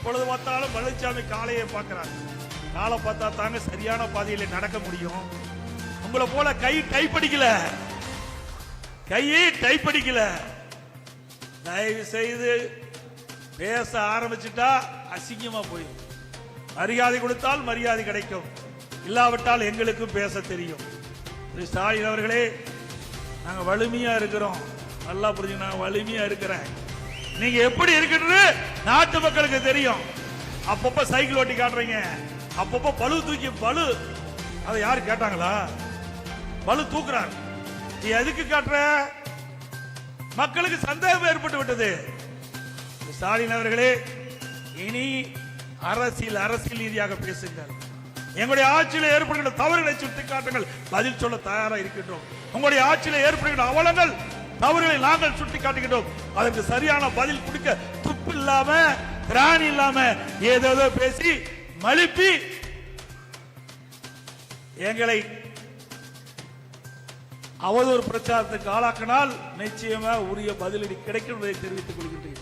எப்பொழுது பார்த்தாலும் பழனிசாமி காலையை பார்க்கிறாங்க. காலை பார்த்தா தாங்க சரியான பாதையில நடக்க முடியும். உங்களை போல கை டைப் அடிக்கல, கையை டைப் அடிக்கல. தயவு செய்து பேச ஆரம்பிச்சுட்டா அசிங்கமா போயிடும். மரியாதை கொடுத்தால் மரியாதை கிடைக்கும், இல்லாவிட்டால் எங்களுக்கும் பேச தெரியும். ஸ்டாலின் அவர்களே, நாங்க வலிமையா இருக்கிறோம், நல்லா புரிஞ்சு. நான் வலிமையா இருக்கிறேன், நீங்க எப்படி இருக்கிறது நாட்டு மக்களுக்கு தெரியும். அப்பப்ப சைக்கிள் ஓட்டி காட்டுறீங்க, அப்பப்ப பளு தூக்கி பளு, அதை யாரு கேட்டாங்களா? பளு தூக்குறாங்க, நீ எதுக்கு காட்டுற? மக்களுக்கு சந்தேகம் ஏற்பட்டு விட்டது. ஸ்டாலின் அவர்களே, இனி அரசியல் ரீதியாக பேசுங்கள். எங்களுடைய ஆட்சியில் ஏற்படுகின்ற தவறுகளை சுட்டி காட்டுங்கள், பதில் சொல்ல தயாராக இருக்கின்றோம். உங்களுடைய ஆட்சியில் ஏற்படுகின்ற அவலங்கள் தவறுகளை நாங்கள் சுட்டி காட்டுகின்றோம். அதற்கு சரியான பதில் கொடுக்க துப்பு இல்லாம திராணி இல்லாம ஏதோ பேசி மலிப்பி எங்களை அவதூறு பிரச்சாரத்துக்கு ஆளாக்கினால் நிச்சயமா உரிய பதிலடி கிடைக்கும் என்பதை தெரிவித்துக் கொள்கின்றேன்.